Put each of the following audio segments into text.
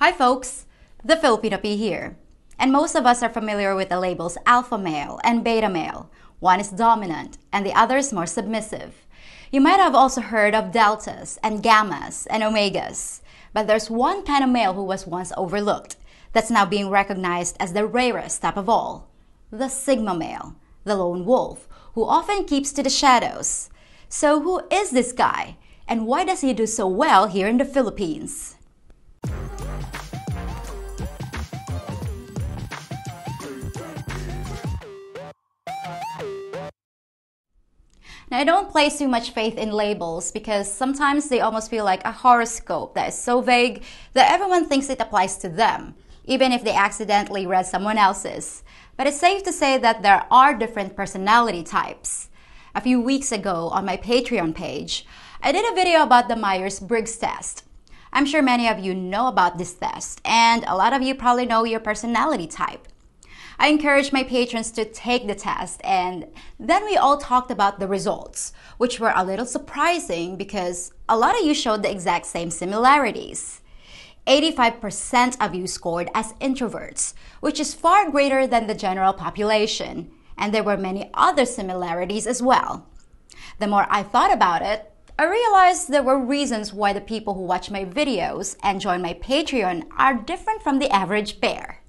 Hi folks, TheFilipinaPea here. And most of us are familiar with the labels alpha male and beta male. One is dominant and the other is more submissive. You might have also heard of deltas and gammas and omegas. But there's one kind of male who was once overlooked that's now being recognized as the rarest type of all. The sigma male, the lone wolf, who often keeps to the shadows. So who is this guy? And why does he do so well here in the Philippines? Now, I don't place too much faith in labels because sometimes they almost feel like a horoscope that is so vague that everyone thinks it applies to them, even if they accidentally read someone else's. But it's safe to say that there are different personality types. A few weeks ago on my Patreon page, I did a video about the Myers-Briggs test. I'm sure many of you know about this test, and a lot of you probably know your personality type. I encouraged my patrons to take the test, and then we all talked about the results, which were a little surprising because a lot of you showed the exact same similarities. 85% of you scored as introverts, which is far greater than the general population, and there were many other similarities as well. The more I thought about it, I realized there were reasons why the people who watch my videos and join my Patreon are different from the average bear.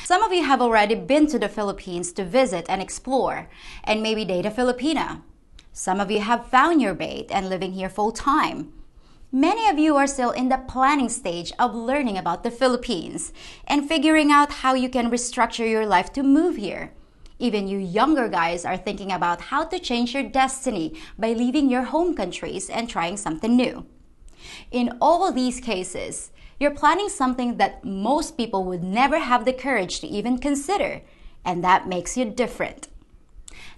Some of you have already been to the Philippines to visit and explore, and maybe date a Filipina. Some of you have found your mate and living here full-time. Many of you are still in the planning stage of learning about the Philippines and figuring out how you can restructure your life to move here. Even you younger guys are thinking about how to change your destiny by leaving your home countries and trying something new. In all of these cases, you're planning something that most people would never have the courage to even consider, and that makes you different.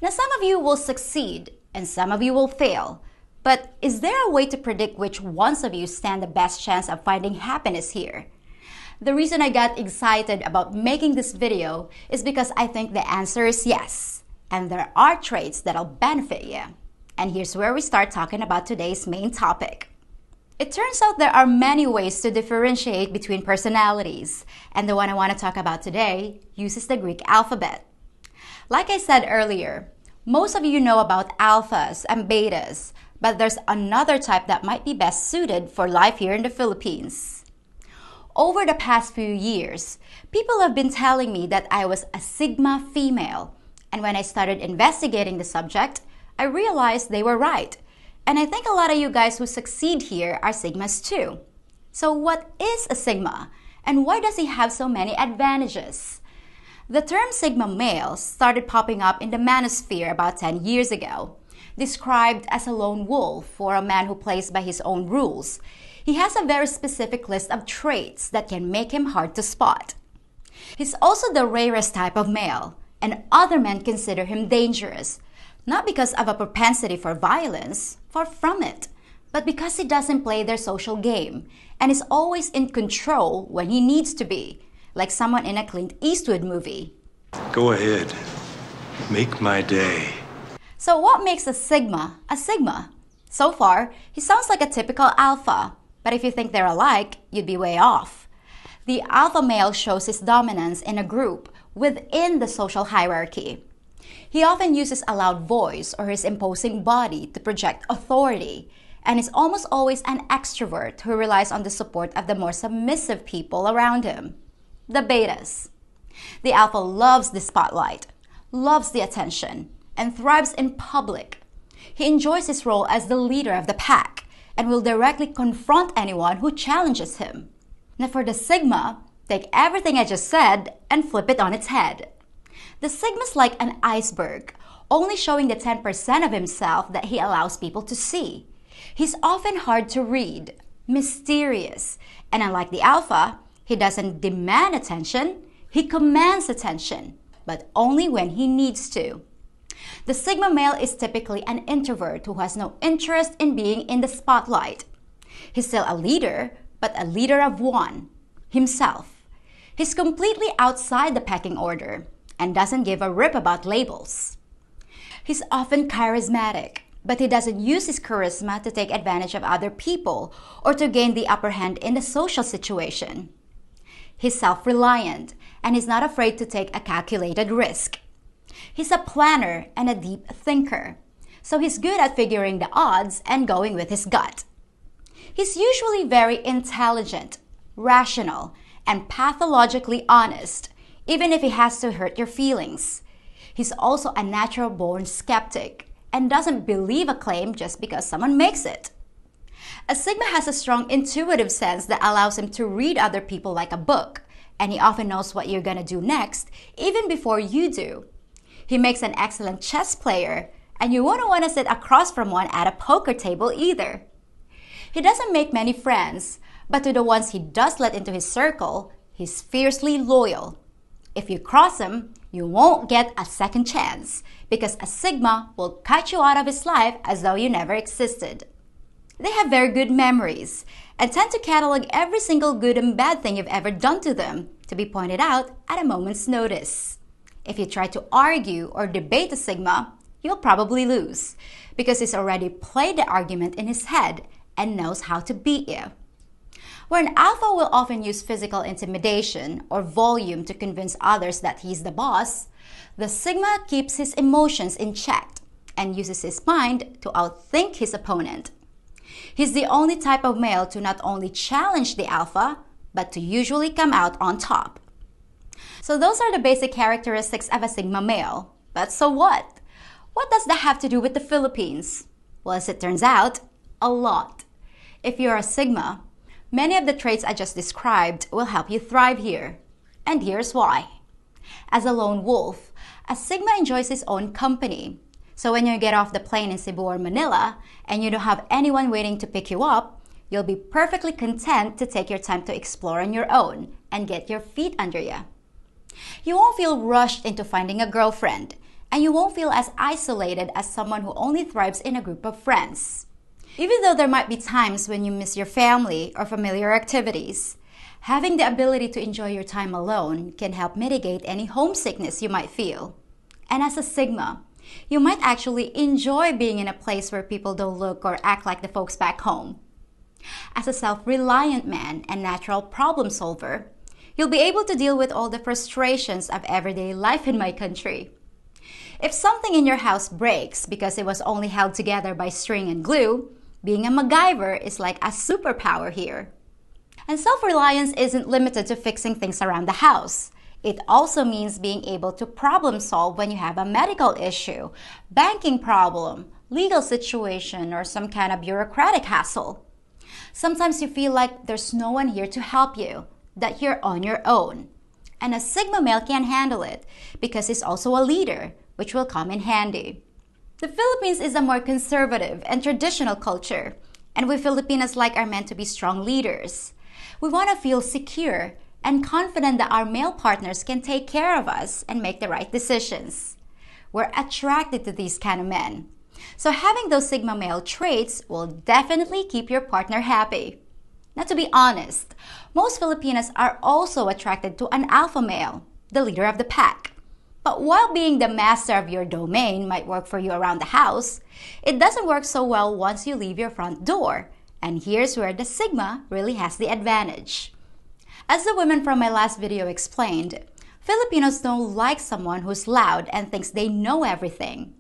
Now, some of you will succeed and some of you will fail, but is there a way to predict which ones of you stand the best chance of finding happiness here? The reason I got excited about making this video is because I think the answer is yes, and there are traits that'll benefit you. And here's where we start talking about today's main topic. It turns out there are many ways to differentiate between personalities, and the one I want to talk about today uses the Greek alphabet. Like I said earlier, most of you know about alphas and betas, but there's another type that might be best suited for life here in the Philippines. Over the past few years, people have been telling me that I was a sigma female, and when I started investigating the subject, I realized they were right. And I think a lot of you guys who succeed here are sigmas too. So what is a sigma? And why does he have so many advantages? The term sigma male started popping up in the manosphere about 10 years ago. Described as a lone wolf or a man who plays by his own rules, he has a very specific list of traits that can make him hard to spot. He's also the rarest type of male, and other men consider him dangerous. Not because of a propensity for violence, far from it, but because he doesn't play their social game and is always in control when he needs to be, like someone in a Clint Eastwood movie. Go ahead. Make my day. So what makes a sigma a sigma? So far, he sounds like a typical alpha, but if you think they're alike, you'd be way off. The alpha male shows his dominance in a group within the social hierarchy. He often uses a loud voice or his imposing body to project authority, and is almost always an extrovert who relies on the support of the more submissive people around him. The betas. The alpha loves the spotlight, loves the attention, and thrives in public. He enjoys his role as the leader of the pack and will directly confront anyone who challenges him. Now for the sigma, take everything I just said and flip it on its head. The sigma's like an iceberg, only showing the 10% of himself that he allows people to see. He's often hard to read, mysterious, and unlike the alpha, he doesn't demand attention, he commands attention, but only when he needs to. The sigma male is typically an introvert who has no interest in being in the spotlight. He's still a leader, but a leader of one, himself. He's completely outside the pecking order and doesn't give a rip about labels. He's often charismatic, but he doesn't use his charisma to take advantage of other people or to gain the upper hand in a social situation. He's self-reliant, and he's not afraid to take a calculated risk. He's a planner and a deep thinker, so he's good at figuring the odds and going with his gut. He's usually very intelligent, rational, and pathologically honest, even if he has to hurt your feelings. He's also a natural-born skeptic and doesn't believe a claim just because someone makes it. A Sigma has a strong intuitive sense that allows him to read other people like a book, and he often knows what you're gonna do next, even before you do. He makes an excellent chess player, and you won't want to sit across from one at a poker table either. He doesn't make many friends, but to the ones he does let into his circle, he's fiercely loyal. If you cross him, you won't get a second chance, because a Sigma will cut you out of his life as though you never existed. They have very good memories and tend to catalog every single good and bad thing you've ever done to them to be pointed out at a moment's notice. If you try to argue or debate a Sigma, you'll probably lose because he's already played the argument in his head and knows how to beat you. Where an Alpha will often use physical intimidation or volume to convince others that he's the boss, the Sigma keeps his emotions in check and uses his mind to outthink his opponent. He's the only type of male to not only challenge the Alpha, but to usually come out on top. So those are the basic characteristics of a Sigma male. But so what? What does that have to do with the Philippines? Well, as it turns out, a lot. If you're a Sigma, many of the traits I just described will help you thrive here. And here's why. As a lone wolf, a Sigma enjoys his own company. So when you get off the plane in Cebu or Manila and you don't have anyone waiting to pick you up, you'll be perfectly content to take your time to explore on your own and get your feet under you. You won't feel rushed into finding a girlfriend, and you won't feel as isolated as someone who only thrives in a group of friends. Even though there might be times when you miss your family or familiar activities, having the ability to enjoy your time alone can help mitigate any homesickness you might feel. And as a Sigma, you might actually enjoy being in a place where people don't look or act like the folks back home. As a self-reliant man and natural problem solver, you'll be able to deal with all the frustrations of everyday life in my country. If something in your house breaks because it was only held together by string and glue, being a MacGyver is like a superpower here. And self-reliance isn't limited to fixing things around the house. It also means being able to problem solve when you have a medical issue, banking problem, legal situation, or some kind of bureaucratic hassle. Sometimes you feel like there's no one here to help you, that you're on your own. And a Sigma male can handle it because he's also a leader, which will come in handy. The Philippines is a more conservative and traditional culture, and we Filipinas are meant to be strong leaders. We want to feel secure and confident that our male partners can take care of us and make the right decisions. We're attracted to these kind of men. So having those Sigma male traits will definitely keep your partner happy. Now, to be honest, most Filipinas are also attracted to an alpha male, the leader of the pack. But while being the master of your domain might work for you around the house, it doesn't work so well once you leave your front door. And here's where the Sigma really has the advantage. As the women from my last video explained, Filipinos don't like someone who's loud and thinks they know everything.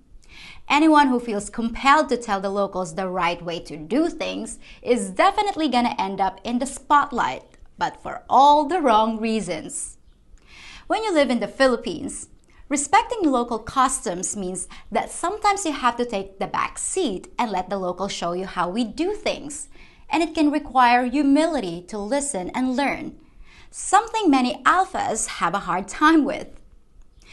Anyone who feels compelled to tell the locals the right way to do things is definitely gonna end up in the spotlight, but for all the wrong reasons. When you live in the Philippines, respecting local customs means that sometimes you have to take the back seat and let the locals show you how we do things, and it can require humility to listen and learn, something many alphas have a hard time with.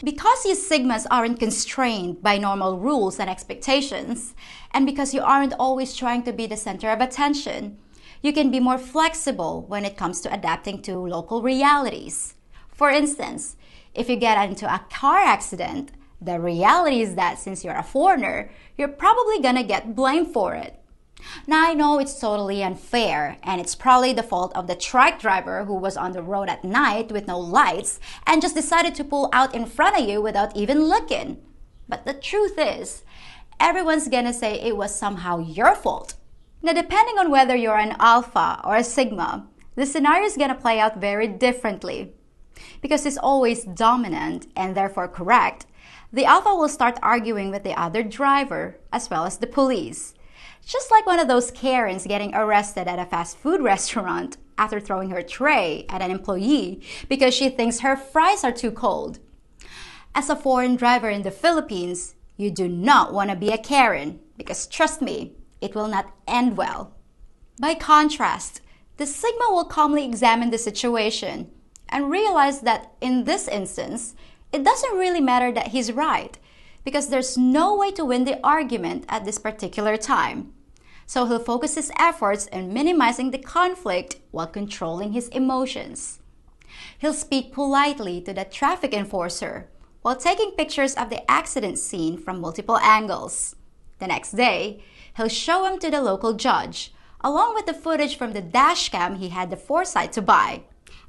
Because you Sigmas aren't constrained by normal rules and expectations, and because you aren't always trying to be the center of attention, you can be more flexible when it comes to adapting to local realities. For instance, if you get into a car accident, the reality is that since you're a foreigner, you're probably gonna get blamed for it. Now, I know it's totally unfair, and it's probably the fault of the truck driver who was on the road at night with no lights and just decided to pull out in front of you without even looking. But the truth is, everyone's gonna say it was somehow your fault. Now, depending on whether you're an alpha or a Sigma, the scenario is gonna play out very differently. Because he's always dominant and therefore correct, the alpha will start arguing with the other driver as well as the police. Just like one of those Karens getting arrested at a fast food restaurant after throwing her tray at an employee because she thinks her fries are too cold. As a foreign driver in the Philippines, you do not want to be a Karen because trust me, it will not end well. By contrast, the Sigma will calmly examine the situation and realize that in this instance, it doesn't really matter that he's right because there's no way to win the argument at this particular time. So he'll focus his efforts on minimizing the conflict while controlling his emotions. He'll speak politely to the traffic enforcer while taking pictures of the accident scene from multiple angles. The next day, he'll show them to the local judge, along with the footage from the dash cam he had the foresight to buy.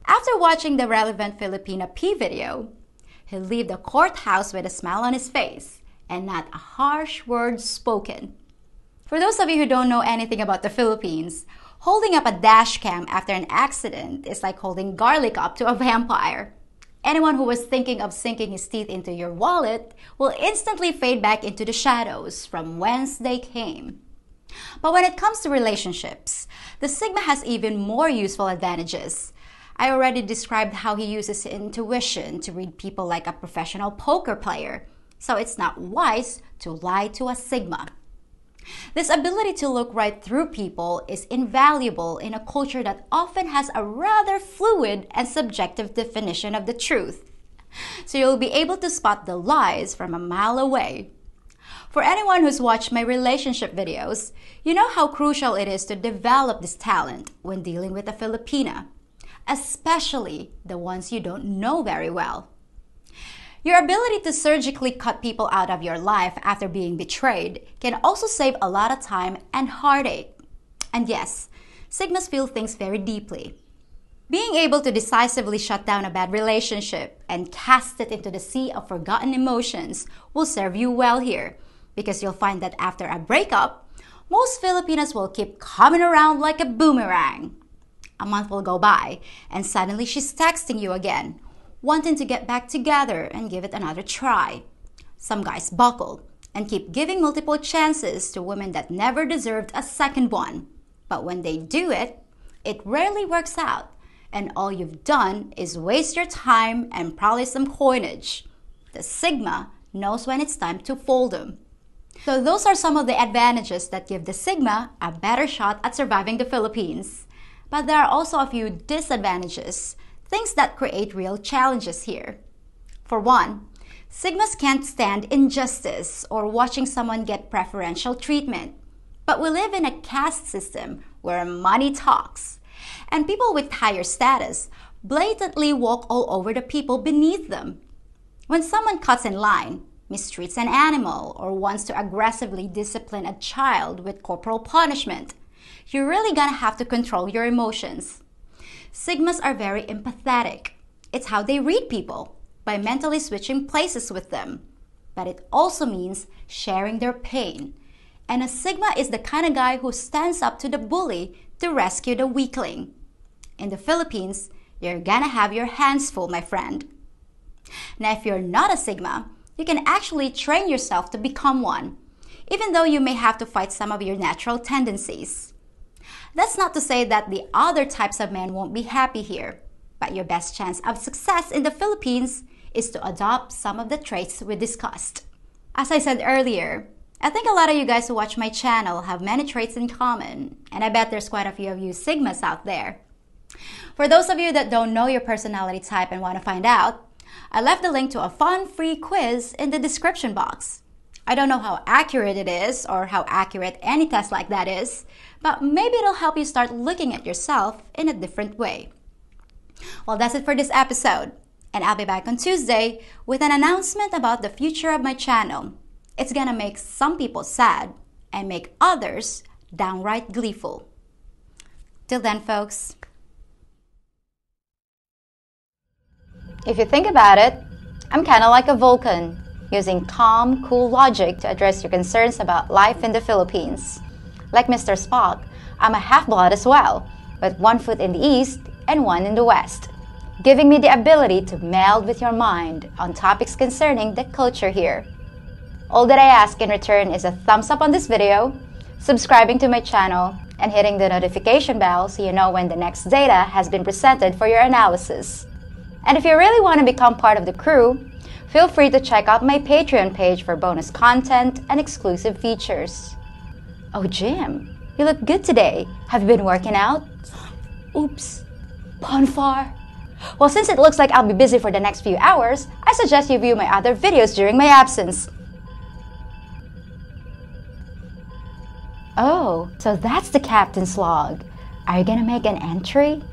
After watching the relevant FilipinaPea video, he'll leave the courthouse with a smile on his face and not a harsh word spoken. For those of you who don't know anything about the Philippines, holding up a dash cam after an accident is like holding garlic up to a vampire. Anyone who was thinking of sinking his teeth into your wallet will instantly fade back into the shadows from whence they came. But when it comes to relationships, the Sigma has even more useful advantages. I already described how he uses intuition to read people like a professional poker player, so it's not wise to lie to a Sigma. This ability to look right through people is invaluable in a culture that often has a rather fluid and subjective definition of the truth. So you'll be able to spot the lies from a mile away. For anyone who's watched my relationship videos, you know how crucial it is to develop this talent when dealing with a Filipina, especially the ones you don't know very well. Your ability to surgically cut people out of your life after being betrayed can also save a lot of time and heartache. And yes, Sigmas feel things very deeply. Being able to decisively shut down a bad relationship and cast it into the sea of forgotten emotions will serve you well here, because you'll find that after a breakup, most Filipinas will keep coming around like a boomerang. A month will go by, and suddenly she's texting you again, wanting to get back together and give it another try. Some guys buckle and keep giving multiple chances to women that never deserved a second one. But when they do it, it rarely works out, and all you've done is waste your time and probably some coinage. The Sigma knows when it's time to fold them. So those are some of the advantages that give the Sigma a better shot at surviving the Philippines. But there are also a few disadvantages, things that create real challenges here. For one, Sigmas can't stand injustice or watching someone get preferential treatment. But we live in a caste system where money talks, and people with higher status blatantly walk all over the people beneath them. When someone cuts in line, mistreats an animal, or wants to aggressively discipline a child with corporal punishment, you're really gonna have to control your emotions. Sigmas are very empathetic. It's how they read people, by mentally switching places with them. But it also means sharing their pain. And a Sigma is the kind of guy who stands up to the bully to rescue the weakling. In the Philippines, you're gonna have your hands full, my friend. Now, if you're not a Sigma, you can actually train yourself to become one, even though you may have to fight some of your natural tendencies. That's not to say that the other types of men won't be happy here, but your best chance of success in the Philippines is to adopt some of the traits we discussed. As I said earlier, I think a lot of you guys who watch my channel have many traits in common, and I bet there's quite a few of you Sigmas out there. For those of you that don't know your personality type and want to find out, I left the link to a fun free quiz in the description box. I don't know how accurate it is or how accurate any test like that is, but maybe it'll help you start looking at yourself in a different way. Well, that's it for this episode, and I'll be back on Tuesday with an announcement about the future of my channel. It's gonna make some people sad and make others downright gleeful. Till then, folks. If you think about it, I'm kind of like a Vulcan, using calm, cool logic to address your concerns about life in the Philippines. Like Mr. Spock, I'm a half-blood as well, but 1 foot in the east and 1 in the west, giving me the ability to meld with your mind on topics concerning the culture here. All that I ask in return is a thumbs up on this video, subscribing to my channel, and hitting the notification bell so you know when the next data has been presented for your analysis. And if you really want to become part of the crew, feel free to check out my Patreon page for bonus content and exclusive features. Oh, Jim, you look good today. Have you been working out? Oops, bonfire. Well, since it looks like I'll be busy for the next few hours, I suggest you view my other videos during my absence. Oh, so that's the captain's log. Are you gonna make an entry?